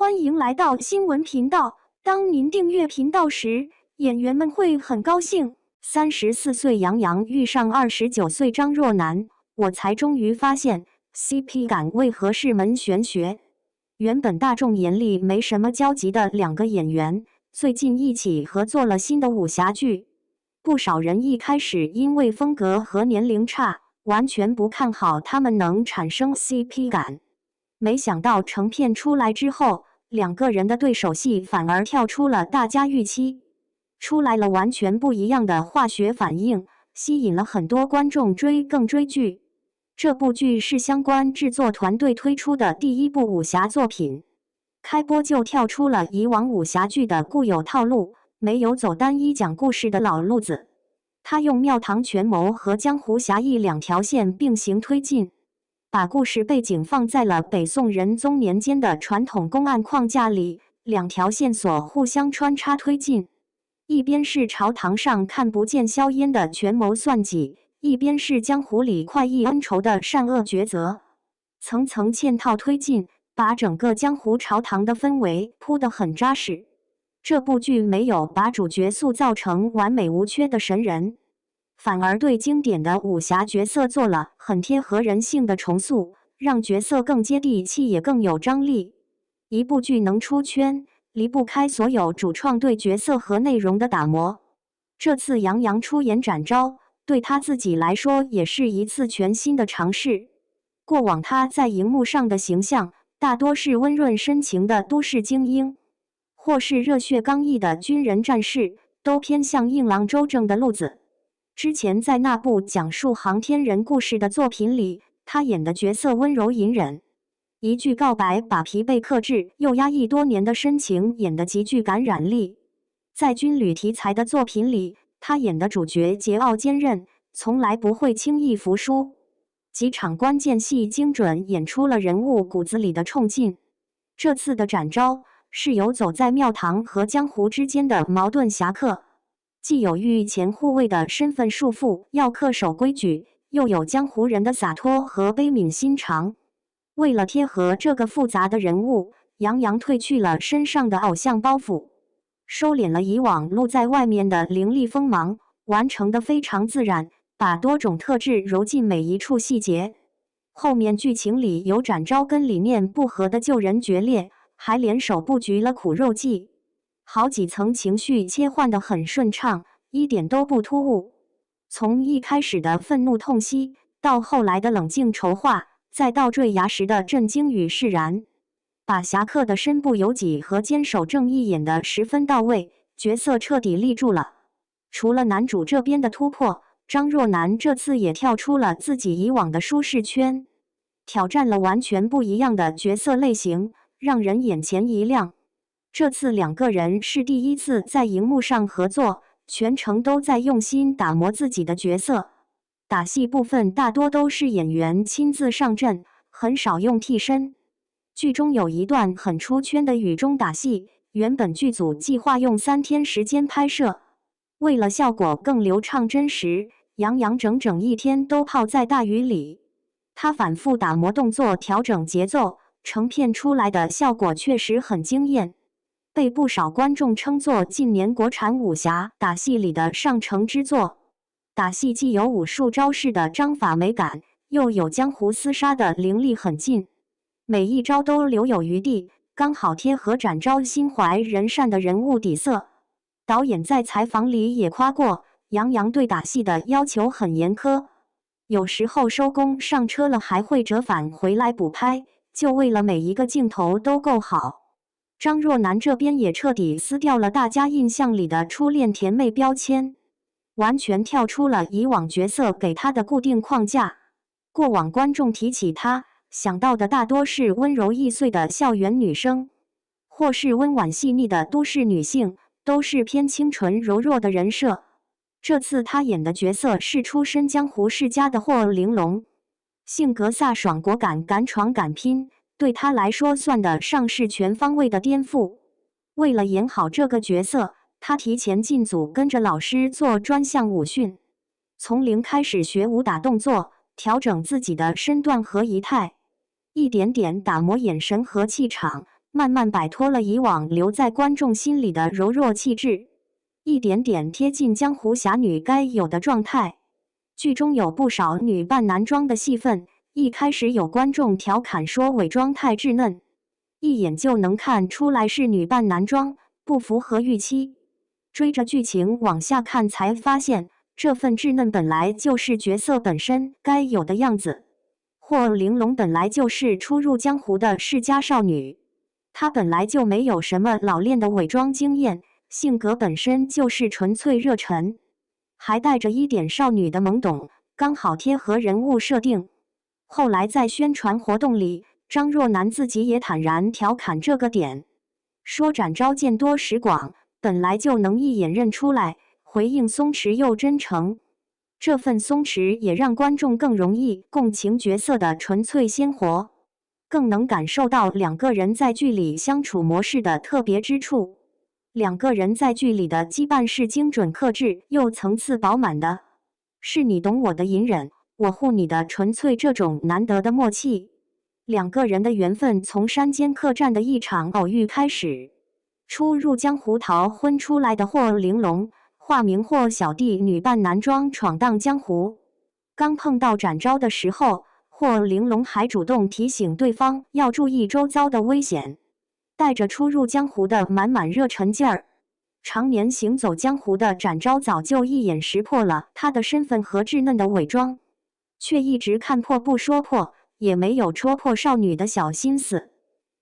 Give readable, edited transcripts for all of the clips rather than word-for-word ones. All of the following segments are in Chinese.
欢迎来到新闻频道。当您订阅频道时，演员们会很高兴。34岁杨洋遇上29岁张若楠，我才终于发现 CP 感为何是门玄学。原本大众眼里没什么交集的两个演员，最近一起合作了新的武侠剧。不少人一开始因为风格和年龄差，完全不看好他们能产生 CP 感。没想到成片出来之后，两个人的对手戏反而跳出了大家预期，出来了完全不一样的化学反应，吸引了很多观众追剧。这部剧是相关制作团队推出的第一部武侠作品，开播就跳出了以往武侠剧的固有套路，没有走单一讲故事的老路子，他用庙堂权谋和江湖侠义两条线并行推进，把故事背景放在了北宋仁宗年间的传统公案框架里，两条线索互相穿插推进。一边是朝堂上看不见硝烟的权谋算计，一边是江湖里快意恩仇的善恶抉择，层层嵌套推进，把整个江湖朝堂的氛围铺得很扎实。这部剧没有把主角塑造成完美无缺的神人，反而对经典的武侠角色做了很贴合人性的重塑，让角色更接地气也更有张力。一部剧能出圈，离不开所有主创对角色和内容的打磨。这次杨洋出演展昭，对他自己来说也是一次全新的尝试。过往他在荧幕上的形象大多是温润深情的都市精英，或是热血刚毅的军人战士，都偏向硬朗周正的路子。之前在那部讲述航天人故事的作品里，他演的角色温柔隐忍，一句告白把疲惫克制又压抑多年的深情演得极具感染力。在军旅题材的作品里，他演的主角桀骜坚韧，从来不会轻易服输。几场关键戏精准演出了人物骨子里的冲劲。这次的展昭是有走在庙堂和江湖之间的矛盾侠客，既有御前护卫的身份束缚要恪守规矩，又有江湖人的洒脱和悲悯心肠。为了贴合这个复杂的人物，杨洋褪去了身上的偶像包袱，收敛了以往露在外面的凌厉锋芒，完成得非常自然，把多种特质揉进每一处细节。后面剧情里有展昭跟理念不合的旧人决裂，还联手布局了苦肉计，好几层情绪切换得很顺畅，一点都不突兀。从一开始的愤怒痛惜，到后来的冷静筹划，再到坠崖时的震惊与释然，把侠客的身不由己和坚守正义演得十分到位，角色彻底立住了。除了男主这边的突破，张若楠这次也跳出了自己以往的舒适圈，挑战了完全不一样的角色类型，让人眼前一亮。这次两个人是第一次在荧幕上合作，全程都在用心打磨自己的角色。打戏部分大多都是演员亲自上阵，很少用替身。剧中有一段很出圈的雨中打戏，原本剧组计划用3天时间拍摄，为了效果更流畅真实，杨洋整整1天都泡在大雨里。他反复打磨动作，调整节奏，成片出来的效果确实很惊艳，被不少观众称作近年国产武侠打戏里的上乘之作。打戏既有武术招式的章法美感，又有江湖厮杀的凌厉狠劲，每一招都留有余地，刚好贴合展昭心怀仁善的人物底色。导演在采访里也夸过，杨洋对打戏的要求很严苛，有时候收工上车了还会折返回来补拍，就为了每一个镜头都够好。张若楠这边也彻底撕掉了大家印象里的初恋甜妹标签，完全跳出了以往角色给她的固定框架。过往观众提起她，想到的大多是温柔易碎的校园女生，或是温婉细腻的都市女性，都是偏清纯柔弱的人设。这次她演的角色是出身江湖世家的霍玲珑，性格飒爽果敢，敢闯敢拼，对她来说算得上是全方位的颠覆。为了演好这个角色，她提前进组跟着老师做专项武训，从零开始学武打动作，调整自己的身段和仪态，一点点打磨眼神和气场，慢慢摆脱了以往留在观众心里的柔弱气质，一点点贴近江湖侠女该有的状态。剧中有不少女扮男装的戏份，一开始有观众调侃说伪装太稚嫩，一眼就能看出来是女扮男装，不符合预期。追着剧情往下看才发现，这份稚嫩本来就是角色本身该有的样子。霍玲珑本来就是初入江湖的世家少女，她本来就没有什么老练的伪装经验，性格本身就是纯粹热忱，还带着一点少女的懵懂，刚好贴合人物设定。后来在宣传活动里，张若楠自己也坦然调侃这个点，说展昭见多识广，本来就能一眼认出来，回应松弛又真诚。这份松弛也让观众更容易共情角色的纯粹鲜活，更能感受到两个人在剧里相处模式的特别之处。两个人在剧里的羁绊是精准克制又层次饱满的，是你懂我的隐忍，我护你的纯粹，这种难得的默契。两个人的缘分从山间客栈的一场偶遇开始。初入江湖逃婚出来的霍玲珑，化名霍小弟，女扮男装闯荡江湖。刚碰到展昭的时候，霍玲珑还主动提醒对方要注意周遭的危险，带着初入江湖的满满热忱劲儿。常年行走江湖的展昭早就一眼识破了他的身份和稚嫩的伪装，却一直看破不说破，也没有戳破少女的小心思。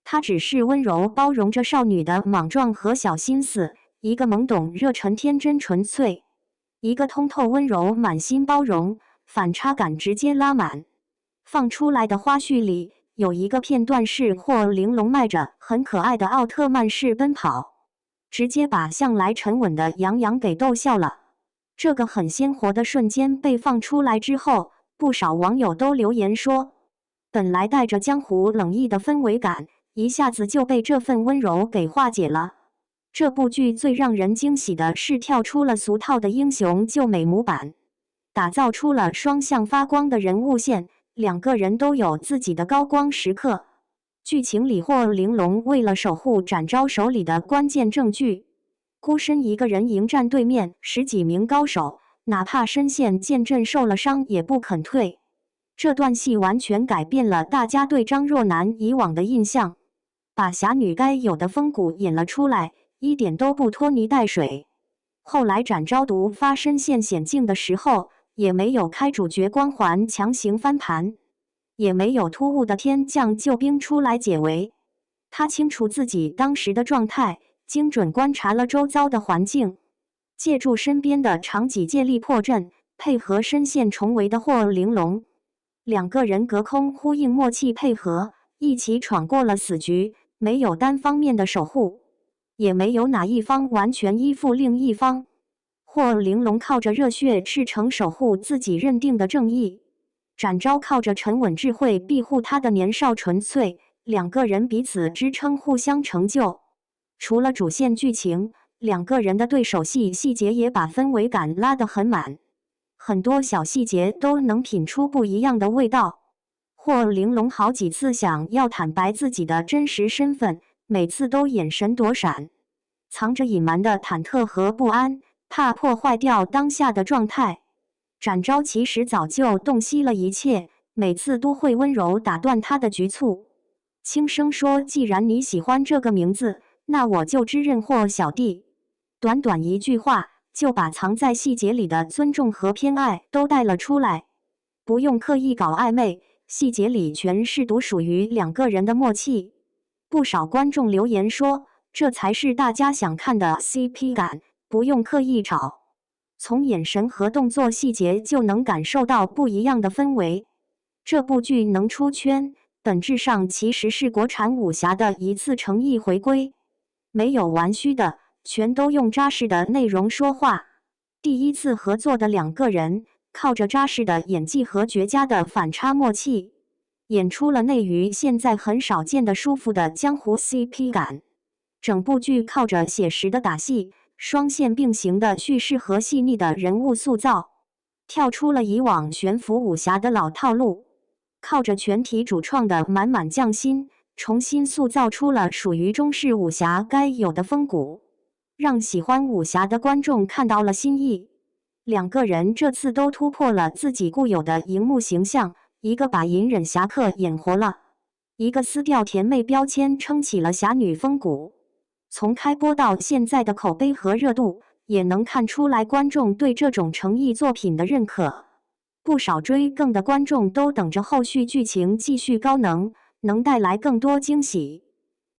他只是温柔包容着少女的莽撞和小心思，一个懵懂热忱天真纯粹，一个通透温柔满心包容，反差感直接拉满。放出来的花絮里有一个片段是霍玲珑迈着很可爱的奥特曼式奔跑，直接把向来沉稳的杨洋给逗笑了。这个很鲜活的瞬间被放出来之后，不少网友都留言说，本来带着江湖冷意的氛围感，一下子就被这份温柔给化解了。这部剧最让人惊喜的是跳出了俗套的英雄救美模板，打造出了双向发光的人物线，两个人都有自己的高光时刻。剧情里霍玲珑为了守护展昭手里的关键证据，孤身一个人迎战对面十几名高手，哪怕身陷剑阵受了伤也不肯退。这段戏完全改变了大家对张若楠以往的印象，把侠女该有的风骨演了出来，一点都不拖泥带水。后来展昭毒发身陷险境的时候，也没有开主角光环强行翻盘，也没有突兀的天降救兵出来解围。他清楚自己当时的状态，精准观察了周遭的环境，借助身边的长戟借力破阵，配合身陷重围的霍玲珑，两个人隔空呼应，默契配合，一起闯过了死局。没有单方面的守护，也没有哪一方完全依附另一方。霍玲珑靠着热血赤诚守护自己认定的正义，展昭靠着沉稳智慧庇护他的年少纯粹，两个人彼此支撑，互相成就。除了主线剧情，两个人的对手戏细节也把氛围感拉得很满，很多小细节都能品出不一样的味道。霍玲珑好几次想要坦白自己的真实身份，每次都眼神躲闪，藏着隐瞒的忐忑和不安，怕破坏掉当下的状态。展昭其实早就洞悉了一切，每次都会温柔打断他的局促，轻声说，既然你喜欢这个名字，那我就只认霍小弟。短短一句话，就把藏在细节里的尊重和偏爱都带了出来，不用刻意搞暧昧，细节里全是独属于两个人的默契。不少观众留言说，这才是大家想看的 CP 感，不用刻意找，从眼神和动作细节就能感受到不一样的氛围。这部剧能出圈，本质上其实是国产武侠的一次诚意回归，没有玩虚的，全都用扎实的内容说话。第一次合作的两个人，靠着扎实的演技和绝佳的反差默契，演出了内娱现在很少见的舒服的江湖 CP 感。整部剧靠着写实的打戏、双线并行的叙事和细腻的人物塑造，跳出了以往悬浮武侠的老套路，靠着全体主创的满满匠心，重新塑造出了属于中式武侠该有的风骨，让喜欢武侠的观众看到了新意。两个人这次都突破了自己固有的荧幕形象，一个把隐忍侠客演活了，一个撕掉甜妹标签撑起了侠女风骨。从开播到现在的口碑和热度，也能看出来观众对这种诚意作品的认可。不少追更的观众都等着后续剧情继续高能，能带来更多惊喜。